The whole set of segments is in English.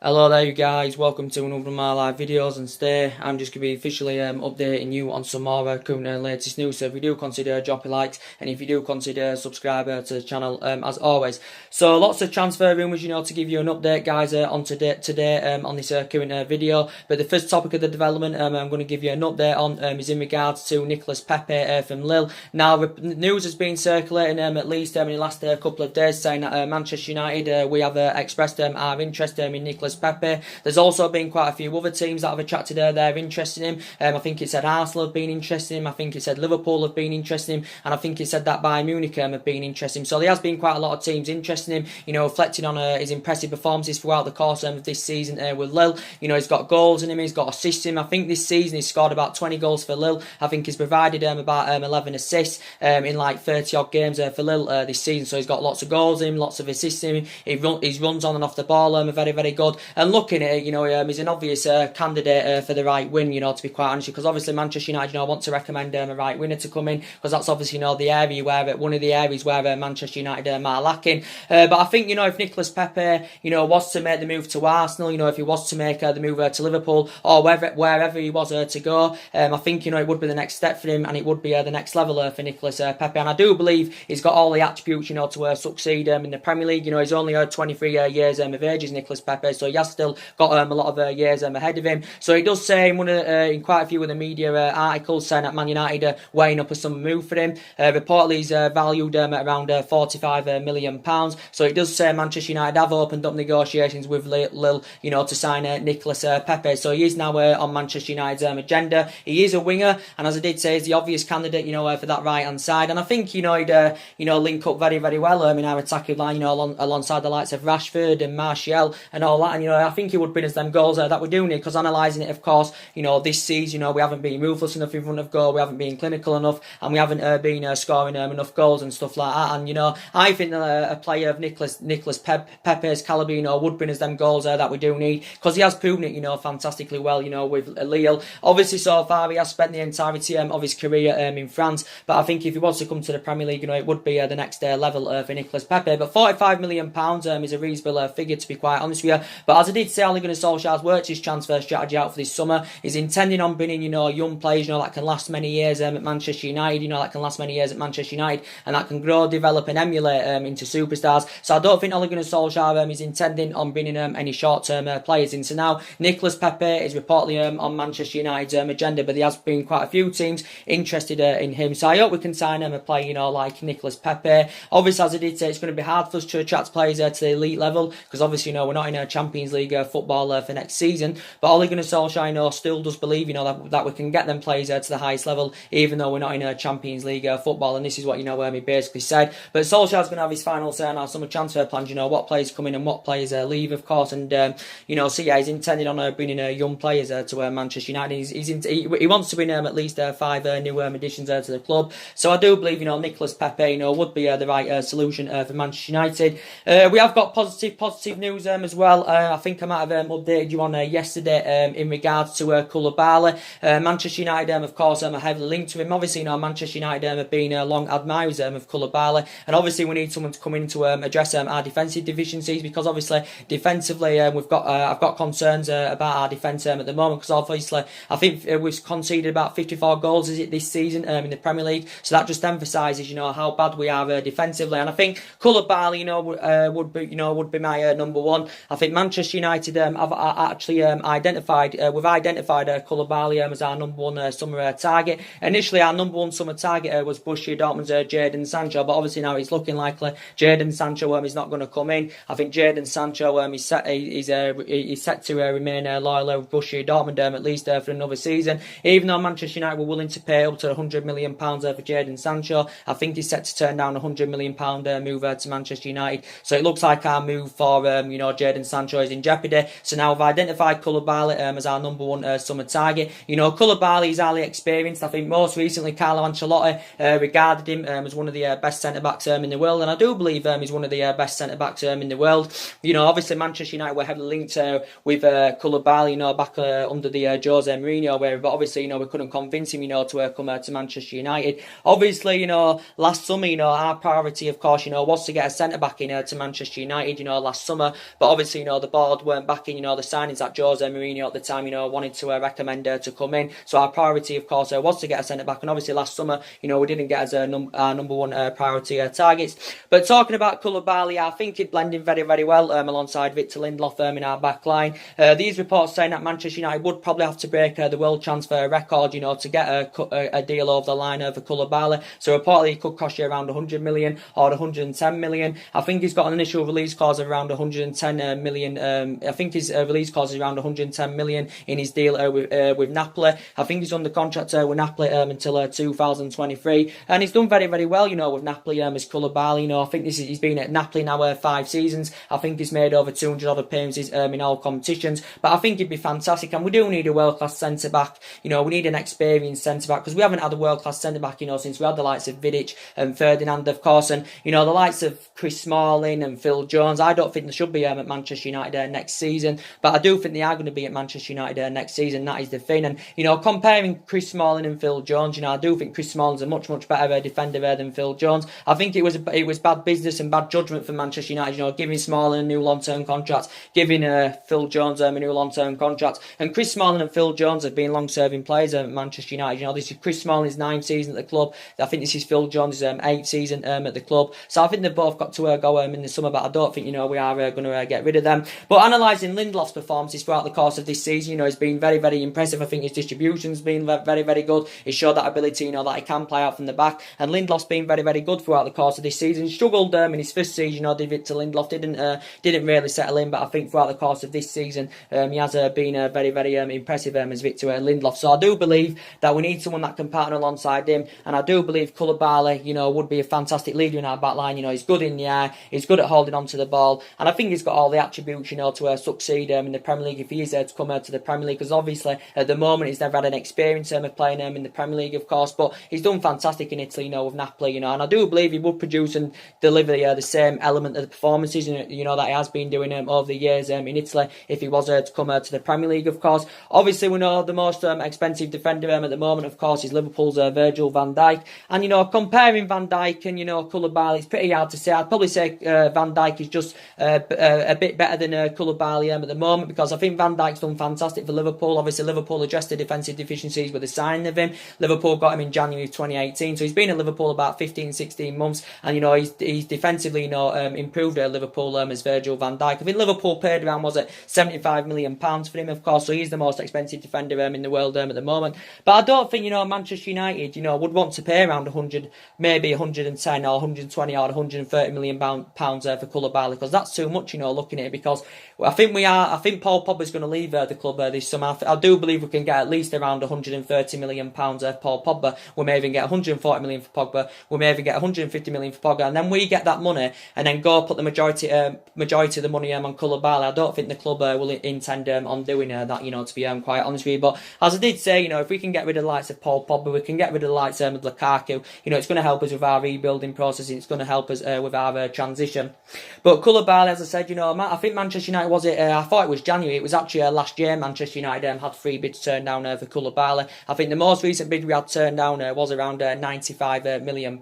Hello there you guys, welcome to another of my live videos, and today I'm just going to be officially updating you on some more current and latest news. So if you do consider dropping likes, and if you do consider subscribing to the channel as always. So lots of transfer rumours, to give you an update guys on today on this current video. But the first topic of the development I'm going to give you an update on is in regards to Nicolas Pepe from Lille. Now the news has been circulating at least in the last couple of days saying that Manchester United we have expressed our interest in Nicolas Pepe. There's also been quite a few other teams that have attracted their interest in him. I think it said Arsenal have been interested in him, I think it said Liverpool have been interested in him, and I think it said that Bayern Munich have been interested in him. So there has been quite a lot of teams interested in him, reflecting on his impressive performances throughout the course of this season with Lille. He's got goals in him, he's got assists in him. I think this season he's scored about 20 goals for Lille. I think he's provided about 11 assists in like 30 odd games for Lille this season. So he's got lots of goals in him, lots of assists in him. His runs on and off the ball are very, very good. And looking at it, he's an obvious candidate for the right win, to be quite honest, because obviously Manchester United, want to recommend a right winner to come in, because that's obviously, the area where, one of the areas where Manchester United are lacking. But I think, if Nicolas Pepe, was to make the move to Arsenal, if he was to make the move to Liverpool, or wherever he was to go, I think, it would be the next step for him, and it would be the next level for Nicolas Pepe. And I do believe he's got all the attributes, to succeed in the Premier League. He's only 23 years of age, is Nicolas Pepe, so he has still got a lot of years ahead of him. So he does say in quite a few of the media articles saying that Man United are weighing up a summer move for him. Reportedly he's valued at around £45 million. So it does say Manchester United have opened up negotiations with Lille, to sign Nicolas Pepe. So he is now on Manchester United's agenda. He is a winger, and as I did say, he's the obvious candidate, for that right hand side. And I think he'd link up very, very well in our attacking line, alongside the likes of Rashford and Martial and all that. And I think he would bring us them goals that we do need, because analysing it, of course, this season, we haven't been ruthless enough in front of goal, we haven't been clinical enough, and we haven't been scoring enough goals and stuff like that. And I think a player of Nicolas Pepe's calibre, would bring us them goals that we do need, because he has proven it, fantastically well, with Lille. Obviously, so far he has spent the entirety of his career in France, but I think if he was to come to the Premier League, it would be the next level for Nicolas Pepe. But £45 million is a reasonable figure, to be quite honest with you. But as I did say, Ole Gunnar Solskjaer's worked his transfer strategy out for this summer. He's intending on bringing, young players, that can last many years at Manchester United, that can last many years at Manchester United, and that can grow, develop and emulate into superstars. So I don't think Ole Gunnar Solskjaer is intending on bringing any short-term players in. So now Nicolas Pepe is reportedly on Manchester United's agenda, but there has been quite a few teams interested in him. So I hope we can sign him a player, like Nicolas Pepe. Obviously, as I did say, it's going to be hard for us to attract players to the elite level, because obviously, we're not in a Champions League football for next season. But Ole Gunnar Solskjaer, still does believe, that we can get them players to the highest level, even though we're not in a Champions League football. And this is what, he basically said. But Solskjaer's going to have his final say on our summer transfer plans, what players come in and what players leave, of course. And, so yeah, he's intending on bringing young players to Manchester United. He wants to bring at least 5 new additions to the club. So I do believe, Nicolas Pepe, would be the right solution for Manchester United. We have got positive news as well. I think I might have updated you on yesterday in regards to Koulibaly. Manchester United, of course, are heavily linked to him. Obviously, Manchester United have been long admirers of Koulibaly, and obviously we need someone to come in to address our defensive deficiencies, because obviously defensively I've got concerns about our defence at the moment, because obviously I think we've conceded about 54 goals this season in the Premier League. So that just emphasises how bad we are defensively. And I think Koulibaly would be my number one. I think Manchester United have actually identified Koulibaly as our number one summer target. Initially our number one summer target was Borussia Dortmund's Jadon Sancho, but obviously now it's looking likely Jadon Sancho is not going to come in. I think Jadon Sancho is set to remain loyal with Borussia Dortmund at least for another season. Even though Manchester United were willing to pay up to £100 million for Jadon Sancho, I think he's set to turn down a £100 million move to Manchester United. So it looks like our move for Jadon Sancho is in jeopardy. So now we've identified Koulibaly as our number one summer target. Koulibaly is highly experienced. I think most recently Carlo Ancelotti regarded him as one of the best centre-backs in the world, and I do believe he's one of the best centre-backs in the world. Obviously Manchester United were heavily linked with Koulibaly, back under the Jose Mourinho era, but obviously, we couldn't convince him, to come to Manchester United. Obviously, last summer, our priority, of course, was to get a centre-back in to Manchester United, last summer, but obviously, the board weren't backing, the signings that Jose Mourinho at the time, wanted to recommend to come in. So our priority, of course, was to get a centre-back. And obviously last summer, we didn't get as our number one priority targets. But talking about Koulibaly, I think he'd blend in very, very well alongside Victor Lindelof in our back line. These reports saying that Manchester United would probably have to break the world transfer record, to get a deal over the line for Koulibaly. So reportedly it could cost you around 100 million or 110 million. I think he's got an initial release clause of around 110 million. I think his release clause is around 110 million in his deal with Napoli. I think he's under contract with Napoli until 2023, and he's done very, very well, with Napoli as Koulibaly. I think he's been at Napoli now 5 seasons. I think he's made over 200 odd appearances in all competitions. But I think he'd be fantastic, and we do need a world-class centre-back. We need an experienced centre-back, because we haven't had a world-class centre-back, since we had the likes of Vidic and Ferdinand, of course, and, the likes of Chris Smalling and Phil Jones. I don't think they should be at Manchester United next season, but I do think they are going to be at Manchester United next season. That is the thing. And, comparing Chris Smalling and Phil Jones, I do think Chris Smalling's a much, much better defender than Phil Jones. I think it was bad business and bad judgment for Manchester United, giving Smalling a new long-term contract, giving Phil Jones a new long-term contract. And Chris Smalling and Phil Jones have been long-serving players at Manchester United. This is Chris Smalling's 9th season at the club. I think this is Phil Jones' 8th season at the club. So I think they've both got to go in the summer, but I don't think, we are going to get rid of them. But analysing Lindelof's performances throughout the course of this season, he's been very, very impressive. I think his distribution's been very, very good. He showed that ability, that he can play out from the back. And Lindelof's been very, very good throughout the course of this season. He struggled in his first season, did Victor Lindelof didn't really settle in, but I think throughout the course of this season, he has been very, very impressive as Victor Lindelof. So I do believe that we need someone that can partner alongside him, and I do believe Koulibaly, would be a fantastic leader in our back line. He's good in the air, he's good at holding on to the ball, and I think he's got all the attributes, to succeed in the Premier League if he is to come to the Premier League, because obviously at the moment he's never had an experience of playing in the Premier League, of course, but he's done fantastic in Italy, with Napoli, and I do believe he would produce and deliver the same element of the performances, that he has been doing over the years in Italy if he was to come to the Premier League, of course. Obviously, we know the most expensive defender at the moment, of course, is Liverpool's Virgil van Dijk, and comparing Van Dijk and Koulibaly, it's pretty hard to say. I'd probably say Van Dijk is just a bit better than Koulibaly at the moment, because I think Van Dijk's done fantastic for Liverpool. Obviously, Liverpool addressed the defensive deficiencies with the signing of him. Liverpool got him in January 2018, so he's been at Liverpool about 15-16 months, and he's defensively improved at Liverpool as Virgil van Dijk. I think Liverpool paid around, was it £75 million for him, of course, so he's the most expensive defender in the world at the moment. But I don't think Manchester United would want to pay around 100, maybe 110 or 120 or 130 million pounds for Koulibaly, because that's too much, looking at it, because I think Paul Pogba's going to leave the club this summer. I do believe we can get at least around 130 million pounds for Paul Pogba. We may even get 140 million for Pogba. We may even get 150 million for Pogba, and then we get that money and then go put the majority of the money on Koulibaly. I don't think the club will intend on doing that, to be quite honest with you. But as I did say, if we can get rid of the likes of Paul Pogba, we can get rid of the likes of Lukaku. It's going to help us with our rebuilding process. It's going to help us with our transition. But Koulibaly, as I said, I think Manchester United I thought it was January. It was actually last year Manchester United had 3 bids turned down for Koulibaly. I think the most recent bid we had turned down was around £95 million.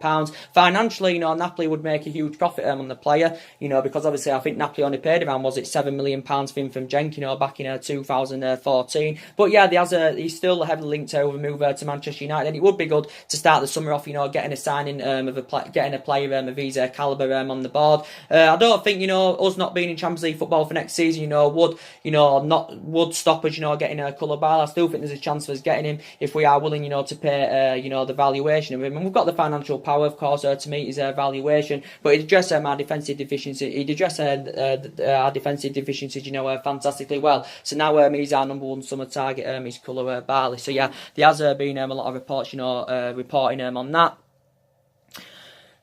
Financially, Napoli would make a huge profit on the player, because obviously I think Napoli only paid around, was it £7 million for him from Genk, back in 2014. But yeah, he's still heavily linked to a move to Manchester United, and it would be good to start the summer off, getting a signing getting a player of his calibre on the board. I don't think us not being in Champions League football for next season would stop us getting Koulibaly. I still think there's a chance for us getting him if we are willing to pay the valuation of him, and we've got the financial power, of course, to meet his valuation. But he'd address our defensive deficiency. He'd address our defensive deficiencies fantastically well. So now he's our number one summer target, is Koulibaly. So yeah, there has been a lot of reports reporting on that.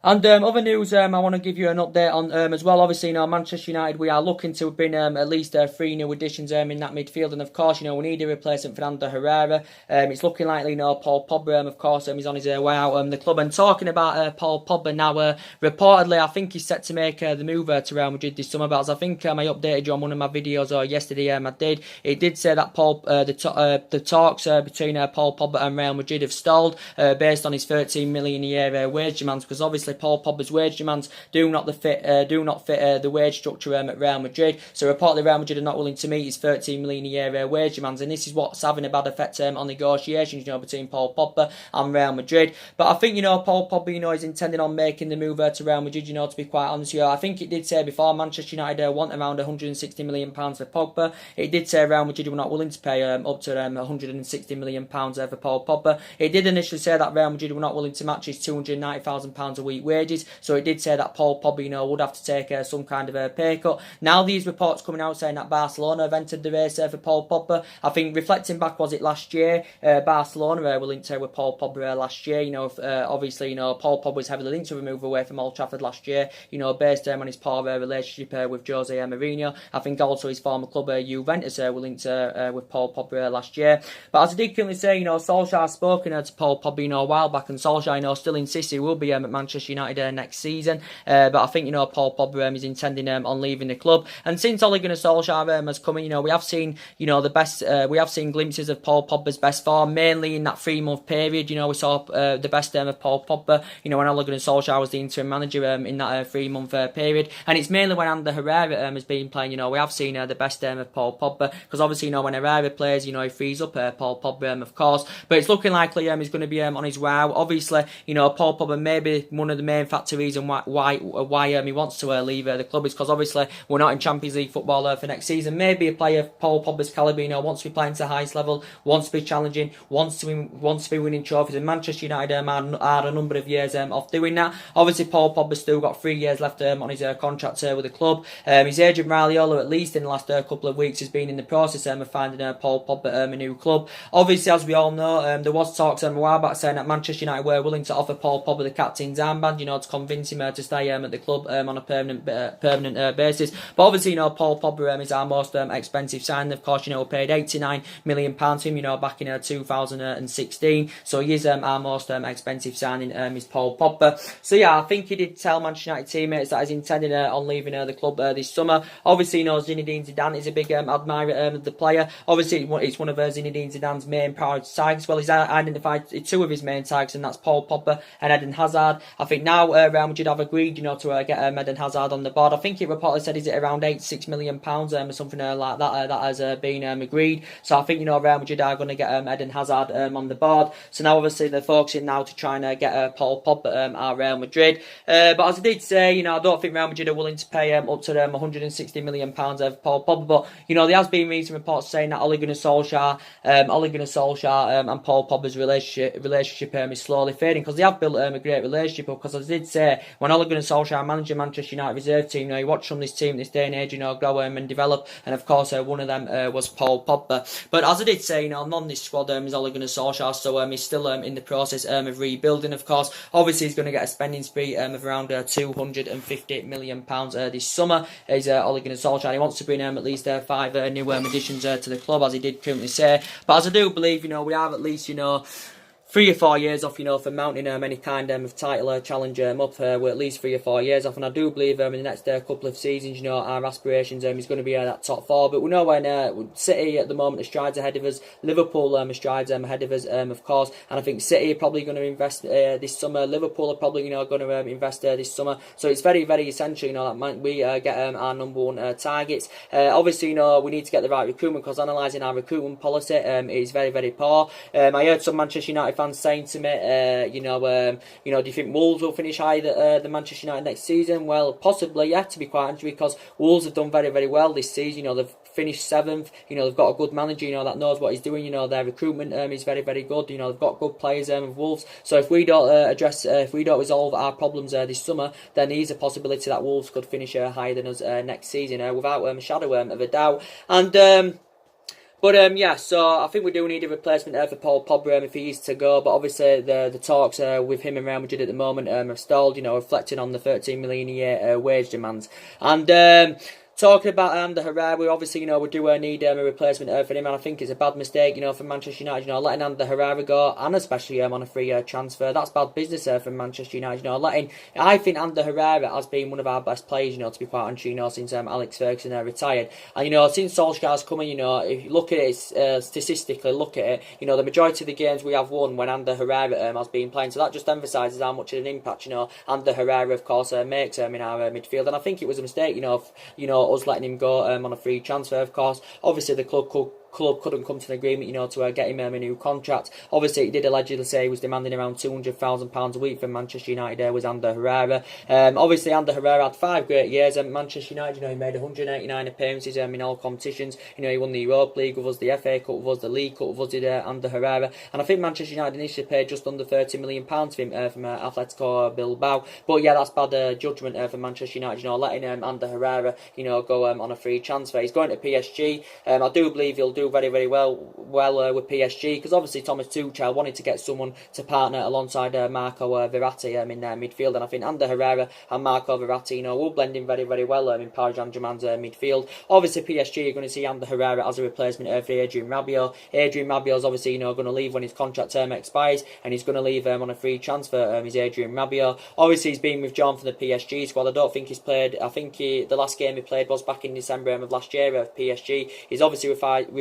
And other news, I want to give you an update on as well. Obviously, Manchester United, we are looking to bring at least 3 new additions in that midfield, and of course, we need a replacement for Fernando Herrera. It's looking likely, Paul Pogba, of course, is on his way out the club. And talking about Paul Pogba now, reportedly, I think he's set to make the move to Real Madrid this summer. But as I think I updated you on one of my videos yesterday, I did. It did say that the talks between Paul Pogba and Real Madrid have stalled based on his 13 million a year wage demands, because obviously obviously Paul Pogba's wage demands do not fit the wage structure at Real Madrid. So reportedly Real Madrid are not willing to meet his 13 million a year wage demands, and this is what's having a bad effect on negotiations, between Paul Pogba and Real Madrid. But I think, Paul Pogba, is intending on making the move to Real Madrid, to be quite honest with you. I think it did say before Manchester United want around £160 million for Pogba. It did say Real Madrid were not willing to pay up to £160 million for Paul Pogba. It did initially say that Real Madrid were not willing to match his £290,000 a week wages, so it did say that Paul Pogba, would have to take some kind of a pay cut. Now these reports coming out saying that Barcelona have entered the race for Paul Pogba. I think reflecting back, was it last year, Barcelona were linked with Paul Pogba last year. Obviously, Paul Pogba was heavily linked to a move away from Old Trafford last year, based on his poor relationship with Jose Mourinho. I think also his former club Juventus were linked with Paul Pogba last year. But as I did currently say, Solskjaer has spoken to Paul Pogba a while back, and Solskjaer still insists he will be at Manchester United next season. But I think Paul Pogba is intending on leaving the club. And since Ole Gunnar Solskjaer has come in, we have seen we have seen glimpses of Paul Pogba's best form, mainly in that 3-month period. We saw the best of Paul Pogba, when Ole Gunnar Solskjaer was the interim manager in that 3-month period. And it's mainly when Ander Herrera has been playing, we have seen the best of Paul Pogba, because obviously, when Herrera plays, he frees up Paul Pogba, of course. But it's looking likely he's going to be on his way out. Obviously, Paul Pogba may be one of the main factors and why he wants to leave the club is because obviously we're not in Champions League football for next season. Maybe a player Paul Pogba's calibre, wants to be playing to the highest level, wants to be challenging, wants to be winning trophies. And Manchester United are a number of years off doing that. Obviously, Paul Pogba's still got 3 years left on his contract with the club. His agent Raiola, at least in the last couple of weeks, has been in the process of finding Paul Pogba a new club. Obviously, as we all know, there was talks a while back saying that Manchester United were willing to offer Paul Pogba the captain's armband, to convince him to stay at the club on a permanent basis. But obviously, Paul Pogba is our most expensive signing. Of course, we paid £89 million to him, back in 2016. So he is our most expensive signing, is Paul Pogba. So yeah, I think he did tell Manchester United teammates that he's intending on leaving the club this summer. Obviously, Zinedine Zidane is a big admirer of the player. Obviously, it's one of Zinedine Zidane's main priority targets. Well, he's identified 2 of his main targets, and that's Paul Pogba and Eden Hazard. I think now Real Madrid have agreed, to get Eden Hazard on the board. I think it reportedly said, is it around £86 million or something like that that has been agreed. So I think, Real Madrid are going to get Eden Hazard on the board. So now obviously they're focusing now to try and get Paul Pogba at Real Madrid. But as I did say, I don't think Real Madrid are willing to pay up to £160 million for Paul Pogba. But, there has been recent reports saying that Ole Gunnar Solskjaer and Paul Pogba's relationship is slowly fading, because they have built a great relationship. Because as I did say, when Ole Gunnar Solskjaer managed Manchester United reserve team, you watch from this team this day and age, grow and develop. And of course, one of them was Paul Pogba. But as I did say, none of this squad is Ole Gunnar Solskjaer, so he's still in the process of rebuilding. Of course, obviously he's going to get a spending spree of around £250 million this summer. Is Ole Gunnar Solskjaer. He wants to bring at least 5 new additions to the club, as he did currently say. But as I do believe, we have at least 3 or 4 years off, for mounting any kind of title challenge up. We're at least 3 or 4 years off, and I do believe in the next couple of seasons, our aspirations is going to be that top 4. But we know when City at the moment are strides ahead of us, Liverpool are strides ahead of us, of course. And I think City are probably going to invest this summer. Liverpool are probably going to invest this summer. So it's very, very essential, that we get our number 1 targets. Obviously, we need to get the right recruitment, because analysing our recruitment policy is very, very poor. I heard some Manchester United fans saying to me, do you think Wolves will finish higher than Manchester United next season? Well, possibly, yeah, to be quite honest, because Wolves have done very, very well this season. They've finished 7th. They've got a good manager, that knows what he's doing. Their recruitment is very, very good. They've got good players of Wolves. So if we don't if we don't resolve our problems this summer, then there's a possibility that Wolves could finish higher than us next season, without a shadow of a doubt. And yeah, so I think we do need a replacement for Paul Pogba if he is to go. But obviously the talks with him and Real Madrid at the moment have stalled, reflecting on the 13 million a year wage demands. And Talking about Ander Herrera, obviously, we do need a replacement for him, and I think it's a bad mistake, for Manchester United, letting Ander Herrera go, and especially on a free transfer. That's bad business from Manchester United, I think Ander Herrera has been one of our best players, to be quite honest, since Alex Ferguson retired. And, since Solskjaer's coming, if you look at it, statistically, the majority of the games we have won when Ander Herrera has been playing, so that just emphasises how much of an impact, Ander Herrera, of course, makes in our midfield, and I think it was a mistake, us letting him go on a free transfer, of course. Obviously, the club couldn't come to an agreement, to get him a new contract. Obviously, he did allegedly say he was demanding around £200,000 a week from Manchester United. Was Ander Herrera. Obviously, Ander Herrera had 5 great years at Manchester United. He made 189 appearances in all competitions. He won the Europa League with us, the FA Cup with us, the League Cup with us, did Ander Herrera. And I think Manchester United initially paid just under £30 million for him from Atletico Bilbao. But yeah, that's bad judgment for Manchester United, letting Ander Herrera, go on a free transfer. He's going to PSG. I do believe he'll do very, very well with PSG, because obviously Thomas Tuchel wanted to get someone to partner alongside Marco Verratti in their midfield, and I think Ander Herrera and Marco Verratti, will blend in very, very well in Paris Saint-Germain's midfield. Obviously PSG are going to see Ander Herrera as a replacement for Adrien Rabiot. Adrien Rabiot's obviously going to leave when his contract term expires, and he's going to leave on a free transfer. Is Adrien Rabiot. Obviously he's been withdrawn from the PSG squad. I don't think he's played. I think the last game he played was back in December of last year at PSG. He's obviously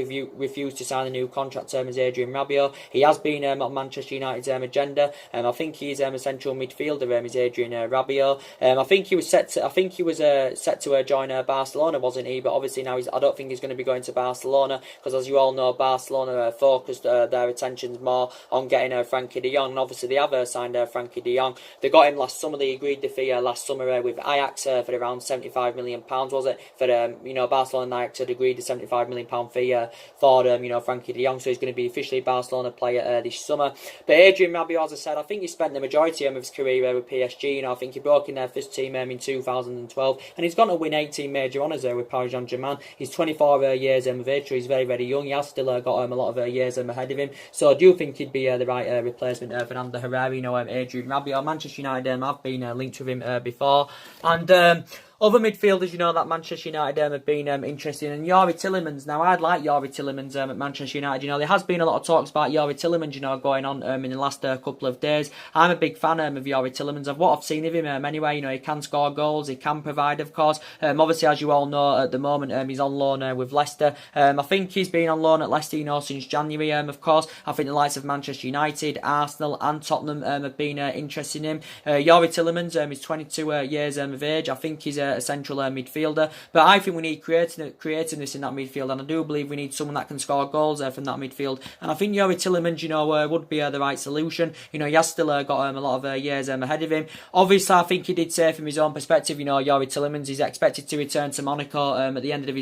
refused to sign a new contract term as Adrien Rabiot. He has been on Manchester United's agenda. I think he's a central midfielder. Is Adrien Rabiot. I think he was set to join Barcelona, wasn't he? But obviously now I don't think he's going to be going to Barcelona, because as you all know, Barcelona focused their attentions more on getting Frankie de Jong. And obviously they have signed Frankie de Jong. They got him last summer. They agreed the fee last summer with Ajax for around £75 million, was it? For Barcelona and Ajax had agreed the £75 million fee for Frankie de Jong, so he's going to be officially Barcelona player this summer. But Adrien Rabiot, as I said, I think he spent the majority of his career with PSG. I think he broke in their first team in 2012, and he's going to win 18 major honours with Paris Saint-Germain. He's 24 years of age, so he's very, very young. He has still got a lot of years ahead of him, so I do think he'd be the right replacement for Ander Herrera. Adrien Rabiot. Manchester United have been linked with him before, and other midfielders, that Manchester United have been interested in. Youri Tielemans. Now, I'd like Youri Tielemans at Manchester United. There has been a lot of talks about Youri Tielemans, going on in the last couple of days. I'm a big fan of Youri Tielemans. Of what I've seen of him anyway. He can score goals. He can provide, of course. Obviously, as you all know, at the moment, he's on loan with Leicester. I think he's been on loan at Leicester, since January, of course. I think the likes of Manchester United, Arsenal and Tottenham have been interested in him. Youri Tielemans is 22 years of age. I think he's a central midfielder, but I think we need creativeness in that midfield, and I do believe we need someone that can score goals from that midfield, and I think Youri Tielemans would be the right solution. He has still got a lot of years ahead of him. Obviously, I think he did say from his own perspective, Youri Tielemans is expected to return to Monaco at the end of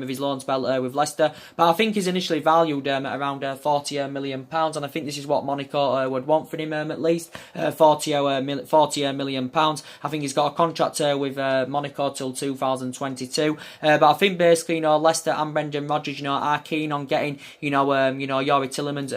his loan spell with Leicester, but I think he's initially valued at around £40 million, and I think this is what Monaco would want for him, at least £40 million. I think he's got a contract with Monaco till 2022, but I think basically Leicester and Brendan Rodgers are keen on getting Youri Tielemans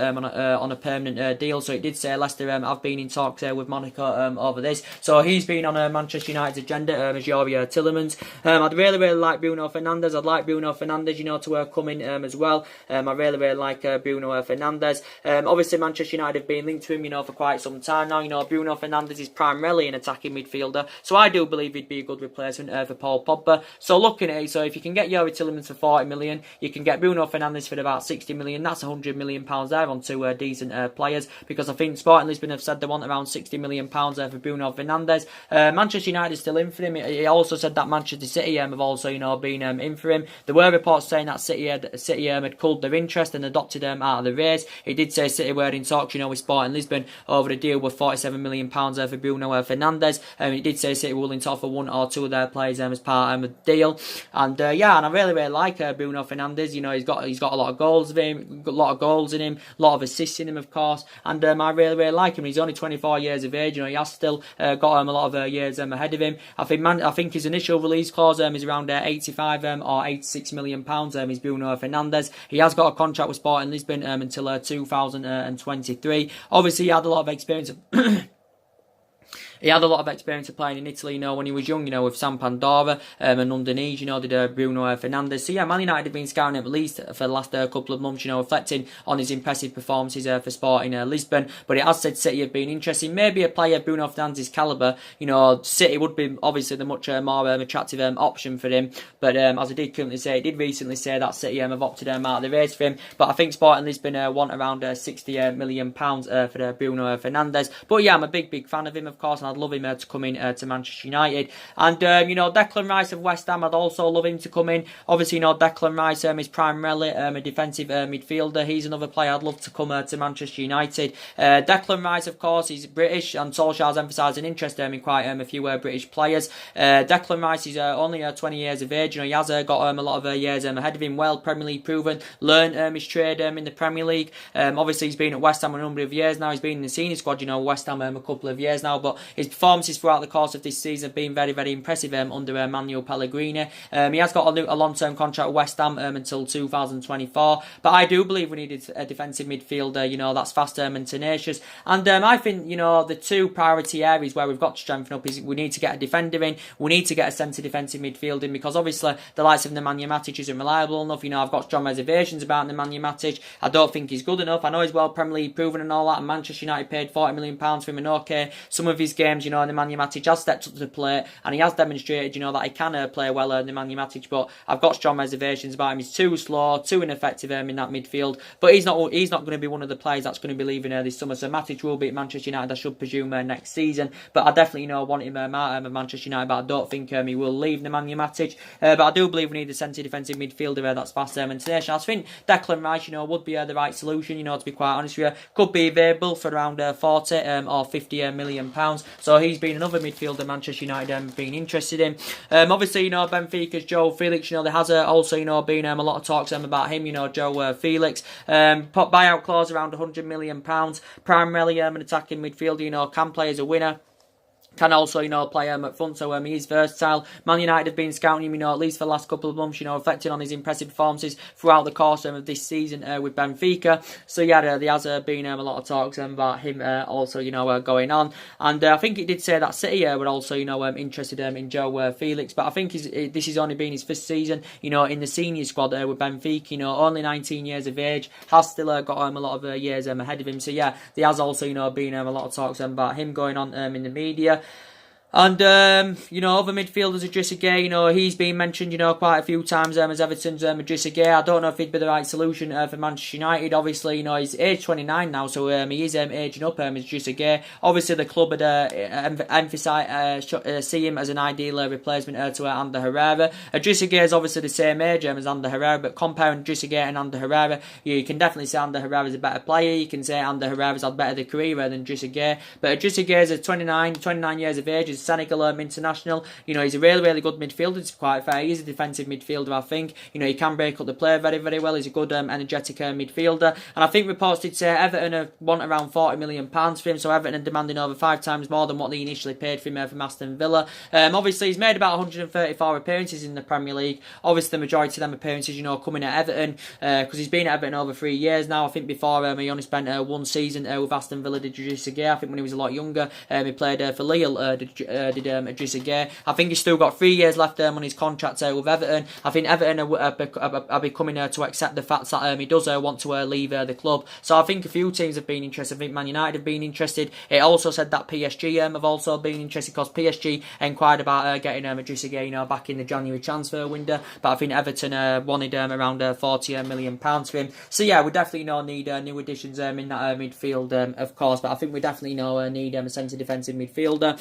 on a permanent deal. So it did say Leicester have been in talks with Monaco over this, so he's been on Manchester United's agenda as Youri Tielemans. I'd really like Bruno Fernandes. I'd like Bruno Fernandes to come in as well. I really like Bruno Fernandes. Obviously Manchester United have been linked to him for quite some time now. Bruno Fernandes is primarily an attacking midfielder, so I do believe he'd be a good replacement for Paul Pogba. So looking at it, so if you can get Youri Tielemans for 40 million, you can get Bruno Fernandes for about 60 million. That's 100 million pounds there on two decent players, because I think Sporting Lisbon have said they want around 60 million pounds for Bruno Fernandes. Manchester United is still in for him. He also said that Manchester City have also been in for him. There were reports saying that City had culled their interest and adopted him out of the race. He did say City were in talks with Sporting Lisbon over the deal with 47 million pounds for Bruno Fernandes. He did say City were willing to offer one or two of their players as part of the deal, and and I really like Bruno Fernandes. He's got a lot of goals in him, a lot of assists in him, of course, and I really like him. He's only 24 years of age. He has still got a lot of years ahead of him. I think his initial release clause is around 85 or 86 million pounds. Is Bruno Fernandes. He has got a contract with Sporting Lisbon until 2023. Obviously, he had a lot of experience. He had a lot of experience of playing in Italy, when he was young, with San Pandora and underneath, did Bruno Fernandes. So yeah, Man United have been scouting him at least for the last couple of months, reflecting on his impressive performances for Sporting Lisbon. But it has said City have been interested. Maybe a player Bruno Fernandes' calibre, City would be obviously the much more attractive option for him. But as I did currently say, it did recently say that City have opted out of the race for him. But I think Sporting Lisbon want around £60 million for Bruno Fernandes. But yeah, I'm a big fan of him, of course, and I'd love him to come in to Manchester United. And Declan Rice of West Ham, I'd also love him to come in. Obviously, Declan Rice is primarily a defensive midfielder. He's another player I'd love to come to Manchester United. Declan Rice, of course, he's British, and Solskjaer's emphasised an interest in quite a few British players. Declan Rice is only 20 years of age. He has got a lot of years ahead of him. Well, Premier League proven, learned his trade in the Premier League. Obviously, he's been at West Ham a number of years now. He's been in the senior squad, West Ham a couple of years now. But his performances throughout the course of this season have been very impressive under Manuel Pellegrini. He has got a long-term contract with West Ham until 2024. But I do believe we needed a defensive midfielder, that's fast and tenacious. And I think, the two priority areas where we've got to strengthen up is we need to get a defender in, we need to get a centre defensive midfield in, because obviously the likes of Nemanja Matic isn't reliable enough. I've got strong reservations about Nemanja Matic. I don't think he's good enough. I know he's well Premier League proven and all that, and Manchester United paid £40 million for him, and okay, some of his games, Nemanja Matic has stepped up to the plate, and he has demonstrated, that he can play well, Nemanja Matic, but I've got strong reservations about him. He's too slow, too ineffective in that midfield, but he's not going to be one of the players that's going to be leaving this summer. So Matic will be at Manchester United, I should presume, next season, but I definitely want him at Manchester United, but I don't think he will leave Nemanja Matic. But I do believe we need a centre defensive midfielder that's fast and tenacious. I think Declan Rice, would be the right solution, to be quite honest with you. Could be available for around 40 or 50 million pounds. So he's been another midfielder Manchester United have been interested in. Obviously, Benfica's Joe Felix, there has also, been a lot of talks about him, Joe Felix. Buyout clause around £100 million. Primarily an attacking midfielder, can play as a winner. Can also, play at front, so he is versatile. Man United have been scouting him, at least for the last couple of months, reflecting on his impressive performances throughout the course of this season with Benfica. So yeah, there has been a lot of talks about him also, going on. And I think it did say that City were also, interested in Joe Felix, but I think this has only been his first season, in the senior squad with Benfica, only 19 years of age, has still got a lot of years ahead of him. So yeah, there has also, been a lot of talks about him going on in the media. And, other midfielders, Idrissa Gueye, he's been mentioned, quite a few times as Everton's Idrissa Gueye. I don't know if he'd be the right solution for Manchester United. Obviously, he's age 29 now, so he is aging up, Idrissa Gueye. Obviously, the club had emphasised see him as an ideal replacement to Ander Herrera. Idrissa Gueye is obviously the same age as Ander Herrera, but comparing Idrissa Gueye and Ander Herrera, you can definitely say Ander Herrera is a better player. You can say Ander Herrera's had better career than Idrissa Gueye. But Idrissa Gueye is 29 years of age. Senegal international. He's a really good midfielder, to be quite fair. He's a defensive midfielder, I think. He can break up the play very well. He's a good, energetic midfielder. And I think reports did say Everton want around £40 million for him, so Everton are demanding over 5 times more than what they initially paid for him from Aston Villa. Obviously, he's made about 134 appearances in the Premier League. Obviously, the majority of them appearances, coming at Everton, because he's been at Everton over 3 years now. I think before he only spent 1 season with Aston Villa, did Idrissa Gueye. I think when he was a lot younger, he played for Lille, did Idrissa Gueye. I think he's still got 3 years left on his contract with Everton. I think Everton are becoming to accept the fact that he does want to leave the club. So I think a few teams have been interested. I think Man United have been interested. It also said that PSG have also been interested, because PSG inquired about getting Idrissa Gueye back in the January transfer window. But I think Everton wanted around £40 million for him. So yeah, we definitely need new additions in that midfield, of course. But I think we definitely need a centre defensive midfielder.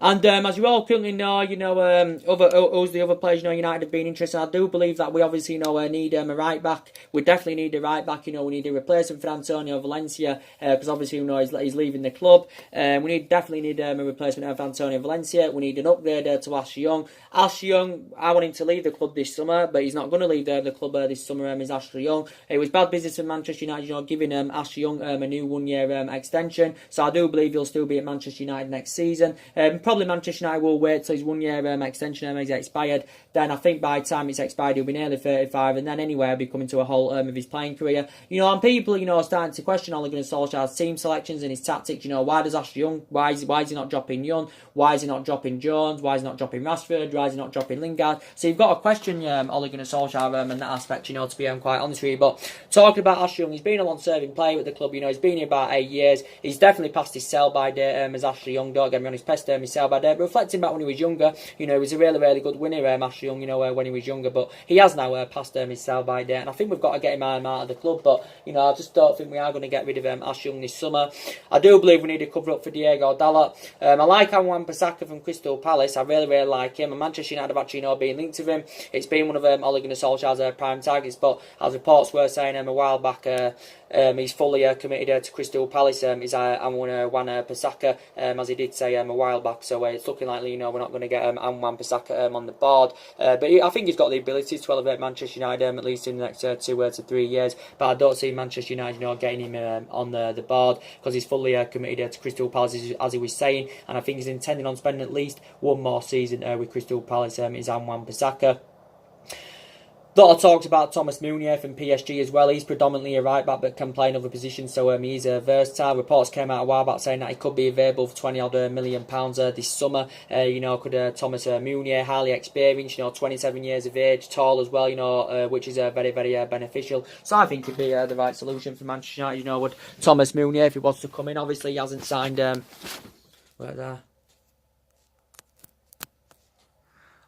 And as you all currently know, who's the other players United have been interested. I do believe that we obviously need a right back. We definitely need a right back. We need a replacement for Antonio Valencia, because obviously he's leaving the club. We definitely need a replacement for Antonio Valencia. We need an upgrade to Ashley Young. Ashley Young, I want him to leave the club this summer, but he's not going to leave the club this summer. Is Ashley Young? It was bad business for Manchester United, giving Ashley Young a new 1-year extension. So I do believe he'll still be at Manchester United next season. Probably probably Manchester United will wait till his 1 year extension is expired. Then I think by the time it's expired, he'll be nearly 35, and then anyway, he'll be coming to a halt of his playing career. And people, starting to question Ole Gunnar Solskjaer's team selections and his tactics. Why does Ashley Young, why is he not dropping Young? Why is he not dropping Jones? Why is he not dropping Rashford? Why is he not dropping Lingard? So you've got to question Ole Gunnar Solskjaer in that aspect, to be quite honest with you. But talking about Ashley Young, he's been a long-serving player with the club. He's been here about 8 years. He's definitely passed his sell-by date as Ashley Young. Don't get me wrong, he's past his sell-by date. But reflecting back when he was younger, he was a really, really good winner, Ashley Young, when he was younger. But he has now passed his sell-by date. And I think we've got to get him out of the club. But, I just don't think we are going to get rid of Ashley Young this summer. I do believe we need to cover up for Diego Dalot. I like Wan-Bissaka from Crystal Palace. I really, really like him. And Manchester United have actually been linked to him. It's been one of Ole Gunnar Solskjaer's prime targets. But as reports were saying a while back, he's fully committed to Crystal Palace. Is Wan-Bissaka, as he did say a while back. So it's looking like we're not going to get Wan-Bissaka on the board. But I think he's got the ability to elevate Manchester United at least in the next 2 to 3 years. But I don't see Manchester United getting him on the board because he's fully committed to Crystal Palace, as he was saying. And I think he's intending on spending at least one more season with Crystal Palace. Is Wan-Bissaka. A lot of talks about Thomas Meunier from PSG as well. He's predominantly a right back but can play in other positions, so he's versatile. Reports came out a while back saying that he could be available for £20 million this summer. Could Thomas Meunier, highly experienced, 27 years of age, tall as well, which is very, very beneficial. So I think it'd be the right solution for Manchester United. Would Thomas Meunier, if he wants to come in. Obviously, he hasn't signed.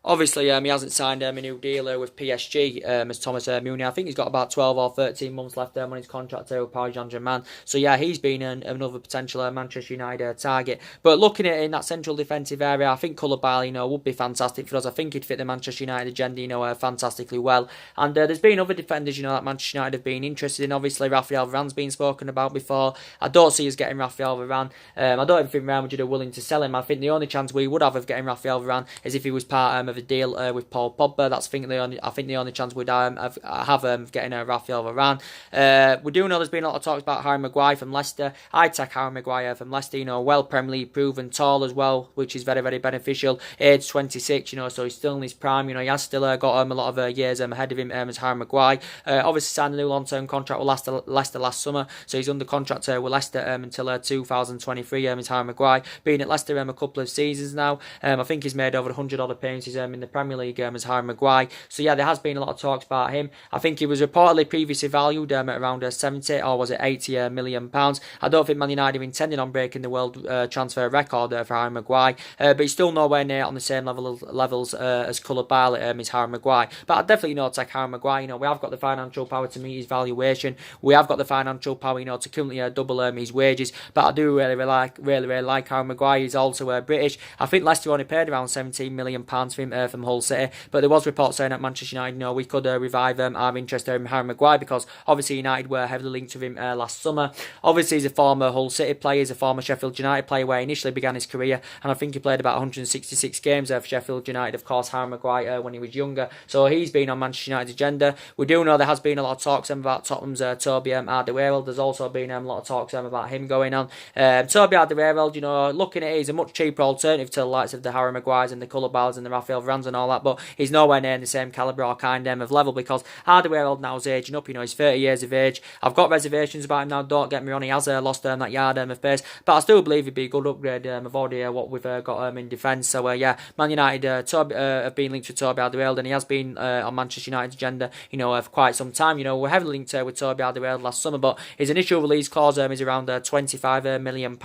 Obviously, he hasn't signed a new deal with PSG as Thomas Meunier. I think he's got about 12 or 13 months left on his contract with Paris Saint-Germain. So, yeah, he's been another potential Manchester United target. But looking at it in that central defensive area, I think Koulibaly, would be fantastic for us. I think he'd fit the Manchester United agenda, fantastically well. And there's been other defenders, that Manchester United have been interested in. Obviously, Raphael Varane's been spoken about before. I don't see us getting Raphael Varane. I don't even think Real Madrid are willing to sell him. I think the only chance we would have of getting Raphael Varane is if he was part of a deal with Paul Pogba. That's the only chance we'd have of getting Raphael Varane. We do know there's been a lot of talks about Harry Maguire from Leicester. I'd take Harry Maguire from Leicester. Well Premier League proven, tall as well, which is very, very beneficial. Age 26, so he's still in his prime. He has still got a lot of years ahead of him as Harry Maguire. Obviously signed a new long-term contract with Leicester last summer, so he's under contract with Leicester until 2023. Is Harry Maguire been at Leicester a couple of seasons now. I think he's made over 100 odd appearances in the Premier League as Harry Maguire. So yeah, there has been a lot of talks about him. I think he was reportedly previously valued at around 70 or was it 80 million pounds. I don't think Man United are intending on breaking the world transfer record for Harry Maguire, but he's still nowhere near on the same levels as Koulibaly is Harry Maguire. But I'd definitely take Harry Maguire. We have got the financial power to meet his valuation. We have got the financial power to currently double his wages. But I do really like Harry Maguire. He's also British. I think Leicester only paid around £17 million for him from Hull City, but there was reports saying at Manchester United, we could revive our interest in Harry Maguire because obviously United were heavily linked to him last summer. Obviously, he's a former Hull City player, he's a former Sheffield United player where he initially began his career, and I think he played about 166 games for Sheffield United. Of course, Harry Maguire when he was younger, so he's been on Manchester United's agenda. We do know there has been a lot of talks about Tottenham's Toby Alderweireld. There's also been a lot of talks about him going on. Toby Alderweireld, looking at it, he's a much cheaper alternative to the likes of the Harry Maguires and the Koulibalys and the Raphael Varanes and all that, but he's nowhere near the same calibre or kind of level because Alderweireld now is aging up. He's 30 years of age. I've got reservations about him now, don't get me wrong. He has lost that yard of pace, but I still believe he'd be a good upgrade of already what we've got in defence. So yeah, Man United have been linked with Toby Alderweireld, and he has been on Manchester United's agenda for quite some time. We're heavily linked with Toby Alderweireld last summer, but his initial release clause is around £25 million.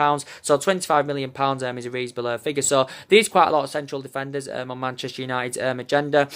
So £25 million is a reasonable figure. So there's quite a lot of central defenders on Manchester United's agenda.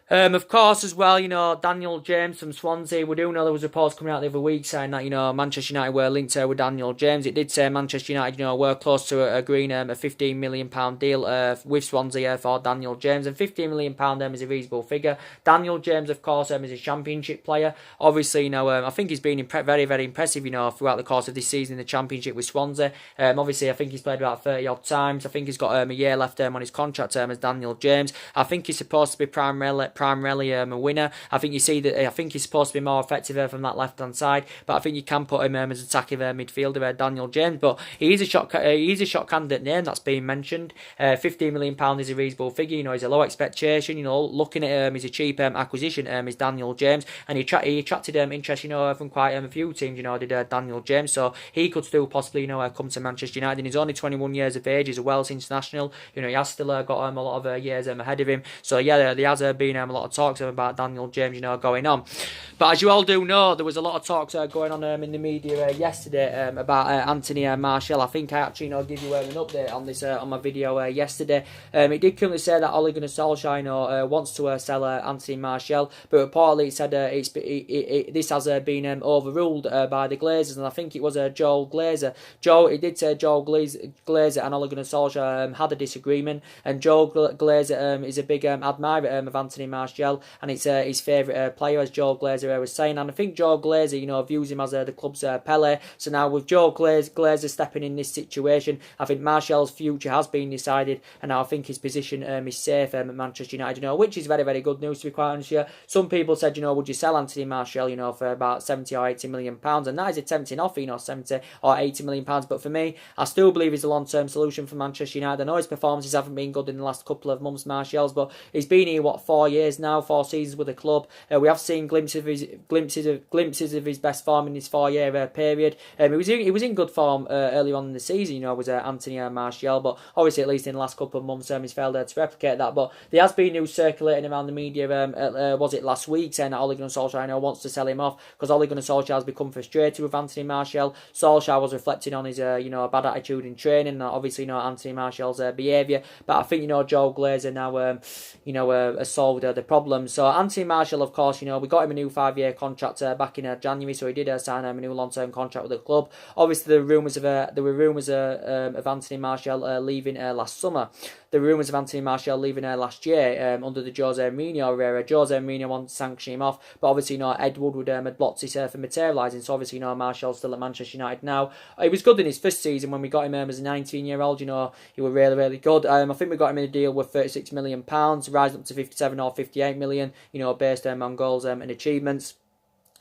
Of course, as well, Daniel James from Swansea. We do know there was reports coming out the other week saying that, Manchester United were linked with Daniel James. It did say Manchester United, were close to agreeing a £15 million deal with Swansea for Daniel James. And £15 million is a reasonable figure. Daniel James, of course, is a championship player. Obviously, I think he's been very, very impressive, throughout the course of this season in the championship with Swansea. Obviously, I think he's played about 30 odd times. I think he's got a year left on his contract as Daniel James. I think he's supposed to be primarily primarily a winner. I think you see that. I think he's supposed to be more effective from that left-hand side, but I think you can put him as attacking midfielder, Daniel James. But he's a shot candidate name that's being mentioned. £15 million is a reasonable figure. You know, he's a low expectation. You know, looking at he's a cheap acquisition. Is Daniel James, and he attracted interest. You know, from quite a few teams. You know, did Daniel James, so he could still possibly come to Manchester United. And he's only 21 years of age. He's a Wales international. You know, he has still got a lot of years ahead of him. So yeah, there has been a lot of talks about Daniel James, you know, going on. But as you all do know, there was a lot of talks going on in the media yesterday about Anthony Martial. I think I actually give you an update on this on my video yesterday. It did currently say that Ole Gunnar Solskjaer wants to sell Anthony Martial, but reportedly it said this has been overruled by the Glazers, and I think it was Joel Glazer. It did say Joel Glazer and Ole Gunnar Solskjaer had a disagreement, and Joel Glazer is a big admirer of Anthony Martial, and it's his favourite player, as Joel Glazer was saying. And I think Joel Glazer, views him as the club's Pele. So now with Joel Glazer stepping in this situation, I think Martial's future has been decided, and now I think his position is safe at Manchester United, which is very, very good news, to be quite honest here. Some people said, would you sell Anthony Martial, for about 70 or 80 million pounds, and that is a tempting offer, 70 or 80 million pounds. But for me, I still believe he's a long-term solution for Manchester United. I know his performances haven't been good in the last couple of months, Martial's, but he's been here 4 years now, 4 seasons with the club. We have seen glimpses of his best form in this 4-year period. He was in good form earlier on in the season, was Anthony Martial, but obviously at least in the last couple of months he's failed to replicate that. But there has been news circulating around the media, was it last week, saying that Ole Gunnar Solskjaer wants to sell him off because Ole Gunnar Solskjaer has become frustrated with Anthony Martial. Solskjaer was reflecting on his bad attitude in training, and obviously Anthony Martial's behaviour. But I think Joel Glazer now has solved the problem. So Anthony Martial, of course, we got him a new 5-year contract back in January, so he did sign a new long-term contract with the club. Obviously, there were rumours of Anthony Martial leaving last summer. The rumours of Anthony Martial leaving last year under the Jose Mourinho era. Jose Mourinho wanted to sanction him off, but obviously Ed Woodward had blocked this from materialising. So obviously Martial's still at Manchester United now. He was good in his first season when we got him as a 19-year-old. He was really, really good. I think we got him in a deal worth £36 million, rising up to 57 or 58 million. Based on goals and achievements.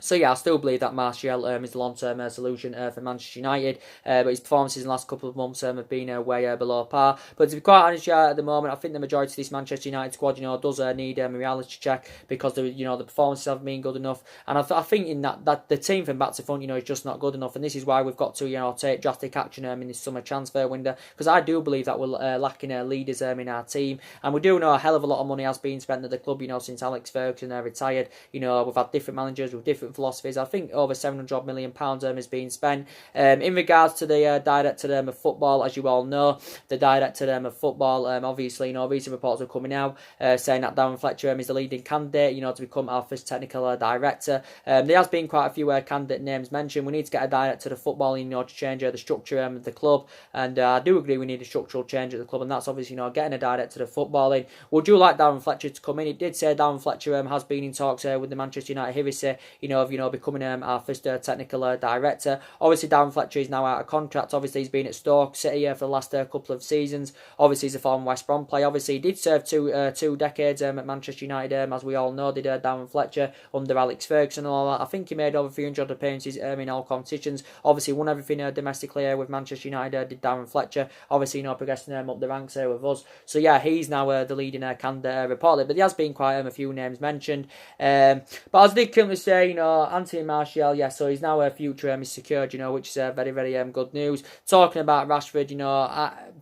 So yeah, I still believe that Martial is the long-term solution for Manchester United, but his performances in the last couple of months have been way below par. But to be quite honest, at the moment, I think the majority of this Manchester United squad, does need a reality check, because the performances haven't been good enough, and I think in that the team from back to front, is just not good enough, and this is why we've got to take drastic action in this summer transfer window, because I do believe that we're lacking leaders in our team, and we do know a hell of a lot of money has been spent at the club, since Alex Ferguson retired. We've had different managers with different philosophies. I think over £700 million has been spent. In regards to the director of football, as you all know, the director of football, obviously, recent reports are coming out saying that Darren Fletcher is the leading candidate, to become our first technical director. There has been quite a few candidate names mentioned. We need to get a director of football, to change the structure of the club, and I do agree we need a structural change at the club, and that's obviously, getting a director of football in. Would you like Darren Fletcher to come in? It did say Darren Fletcher has been in talks with the Manchester United Heresy, of becoming our first technical director. Obviously, Darren Fletcher is now out of contract. Obviously, he's been at Stoke City for the last couple of seasons. Obviously, he's a former West Brom player. Obviously, he did serve two decades at Manchester United, as we all know, did Darren Fletcher under Alex Ferguson and all that. I think he made over 300 appearances in all competitions. Obviously, won everything domestically with Manchester United, did Darren Fletcher. Obviously, progressing up the ranks with us. So yeah, he's now the leading candidate reportedly, but there has been quite a few names mentioned. But as they currently say, Anthony Martial, so he's now a future is secured, which is very, very good news. Talking about Rashford,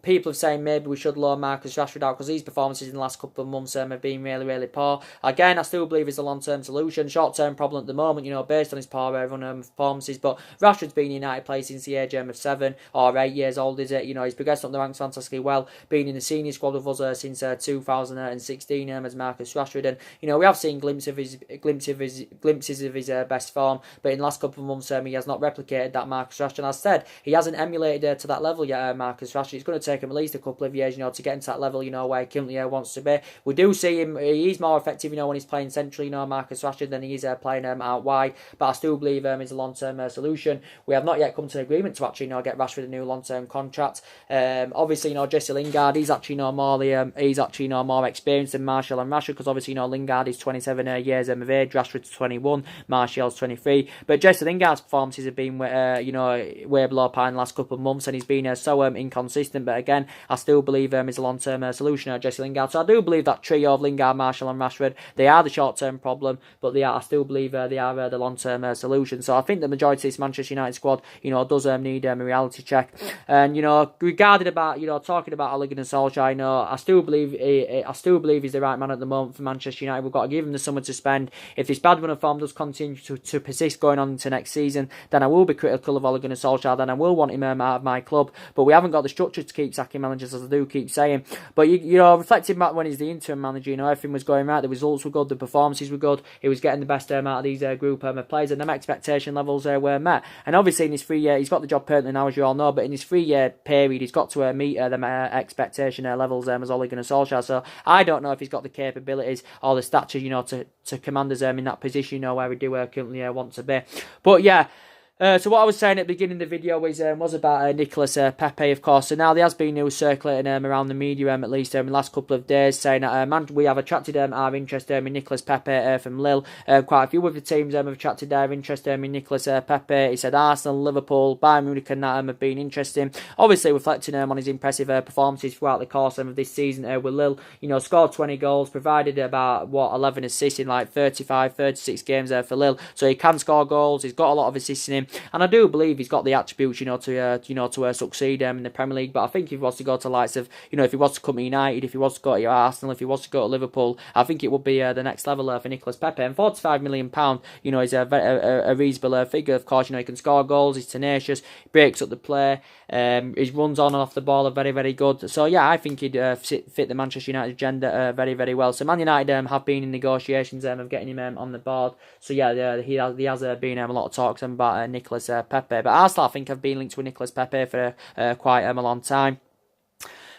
people have saying maybe we should loan Marcus Rashford out because his performances in the last couple of months have been really, really poor. Again, I still believe it's a long-term solution. Short-term problem at the moment, based on his poor run performances. But Rashford's been in United play since the age of 7 or 8 years old, is it? He's progressed up the ranks fantastically well, being in the senior squad with us since 2016 as Marcus Rashford, and we have seen glimpses of his his best form, but in the last couple of months he has not replicated that Marcus Rashford. And as I said, he hasn't emulated to that level yet, Marcus Rashford. It's going to take him at least a couple of years, to get into that level, where he currently wants to be. We do see him, he's more effective, when he's playing centrally, Marcus Rashford, than he is playing out wide, but I still believe he's a long-term solution. We have not yet come to an agreement to actually, get Rashford a new long-term contract. Obviously, Jesse Lingard, he's actually, more experienced than Martial and Rashford, because obviously, Lingard is 27 years of age, Rashford's 21, Martial's 23, but Jesse Lingard's performances have been, way below par in the last couple of months, and he's been so inconsistent, but again, I still believe he's a long-term solution, Jesse Lingard. So I do believe that trio of Lingard, Martial and Rashford, they are the short-term problem, but I still believe they are the long-term solution. So I think the majority of this Manchester United squad, does need a reality check. And regarding about talking about Ole Gunnar Solskjaer, I still believe he's the right man at the moment for Manchester United. We've got to give him the summer to spend. If this bad run of form does continue to persist going on into next season, then I will be critical of Ole Gunnar Solskjaer. Then I will want him out of my club. But we haven't got the structure to keep sacking managers, as I do keep saying. But reflecting back when he's the interim manager, everything was going right. The results were good. The performances were good. He was getting the best out of these group of players, and them expectation levels were met. And obviously in his 3 year, he's got the job permanently now, as you all know. But in his 3 year period, he's got to meet them expectation levels as Ole Gunnar Solskjaer. So I don't know if he's got the capabilities or the stature, to command us in that position, where we do currently want to be. But yeah. So what I was saying at the beginning of the video was about Nicolas Pepe, of course. So now there has been news circulating around the media, at least in the last couple of days, saying that we have attracted our interest in Nicolas Pepe from Lille. Quite a few of the teams have attracted their interest in Nicolas Pepe. He said Arsenal, Liverpool, Bayern Munich and that have been interesting. Obviously reflecting on his impressive performances throughout the course of this season with Lille. Scored 20 goals, provided about 11 assists in 35, 36 games for Lille. So he can score goals. He's got a lot of assists in him. And I do believe he's got the attributes, to succeed in the Premier League. But I think if he was to go to the likes of, if he was to come to United, if he was to go to Arsenal, if he was to go to Liverpool, I think it would be the next level for Nicolas Pepe. And £45 million, is a reasonable figure. Of course, he can score goals. He's tenacious, breaks up the play. His runs on and off the ball are very, very good. So yeah, I think he'd fit the Manchester United agenda very, very well. So Man United have been in negotiations of getting him on the board. So yeah, he has been a lot of talks about Nicolas Pepe. But Arsenal, I think, have been linked with Nicolas Pepe for quite a long time.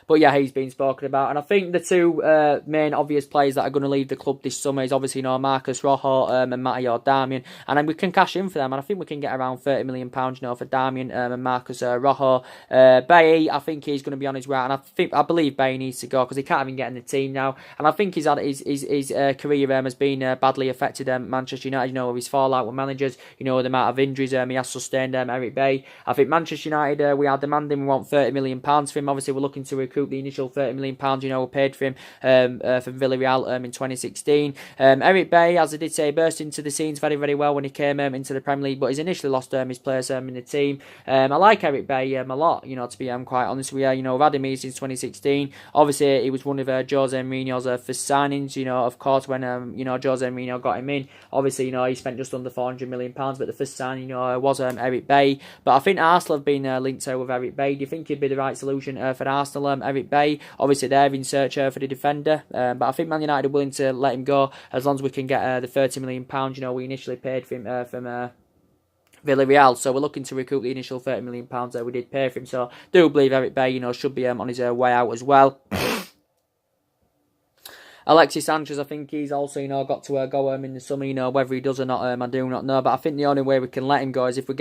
But yeah, he's been spoken about. And I think the two main obvious players that are going to leave the club this summer is obviously Marcus Rojo and Matteo Darmian. And then we can cash in for them. And I think we can get around £30 million for Darmian and Marcus Rojo. Bailly, I think he's going to be on his way. And I believe Bailly needs to go because he can't even get in the team now. And I think his career has been badly affected at Manchester United, with his fallout with managers, the amount of injuries he has sustained Eric Bailly. I think Manchester United, we are demanding, we want £30 million for him. Obviously, we're looking to recruit the initial £30 million, we paid for him from Villarreal in 2016. Eric Bailly, as I did say, burst into the scenes very, very well when he came into the Premier League, but he's initially lost his place in the team. I like Eric Bailly a lot, to be quite honest with you. We've had him here since 2016. Obviously, he was one of Jose Mourinho's first signings, of course, when Jose Mourinho got him in. Obviously, he spent just under £400 million, but the first signing, was Eric Bailly. But I think Arsenal have been linked with Eric Bailly. Do you think he'd be the right solution for Arsenal? Eric Bailly, obviously they're in search for the defender, but I think Man United are willing to let him go as long as we can get the £30 million, we initially paid for him from Villarreal. So we're looking to recoup the initial £30 million that we did pay for him. So I do believe Eric Bailly, should be on his way out as well. Alexis Sanchez, I think he's also, got to go in the summer. Whether he does or not, I do not know. But I think the only way we can let him go is if we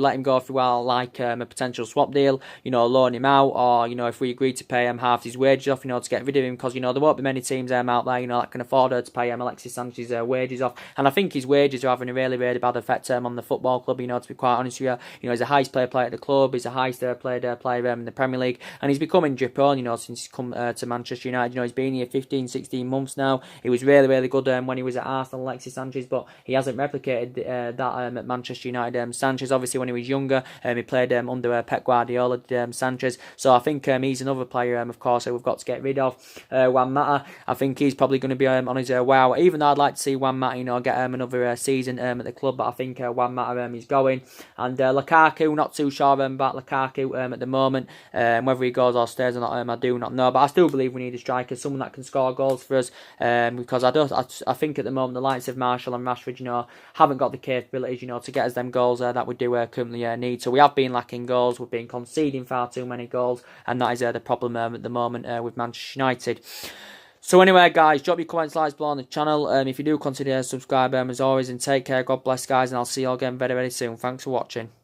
let him go through a potential swap deal, loan him out, or if we agree to pay him half his wages off, to get rid of him, because there won't be many teams out there, that can afford to pay Alexis Sanchez's wages off. And I think his wages are having a really, really bad effect on the football club. To be quite honest with you, he's the highest paid player at the club, he's the highest paid player in the Premier League, and he's becoming drip on, since he's come to Manchester United. He's been here 15, 16 months now. He was really, really good when he was at Arsenal, Alexis Sanchez, but he hasn't replicated that at Manchester United. Sanchez, obviously, when he was younger, he played under Pep Guardiola, Sanchez. So I think he's another player, of course, that we've got to get rid of. Juan Mata, I think he's probably going to be on his way out. Even though I'd like to see Juan Mata, get another season at the club, but I think Juan Mata is going. And Lukaku, not too sure about Lukaku at the moment. Whether he goes or stays or not, I do not know. But I still believe we need a striker, someone that can score goals, goals for us, because I think at the moment the likes of Marshall and Rashford, haven't got the capabilities, to get us them goals that we do currently need. So we have been lacking goals, we've been conceding far too many goals, and that is the problem at the moment with Manchester United. So anyway, guys, drop your comments, likes below on the channel. If you do consider subscribing, as always, and take care. God bless, guys, and I'll see you all again very, very soon. Thanks for watching.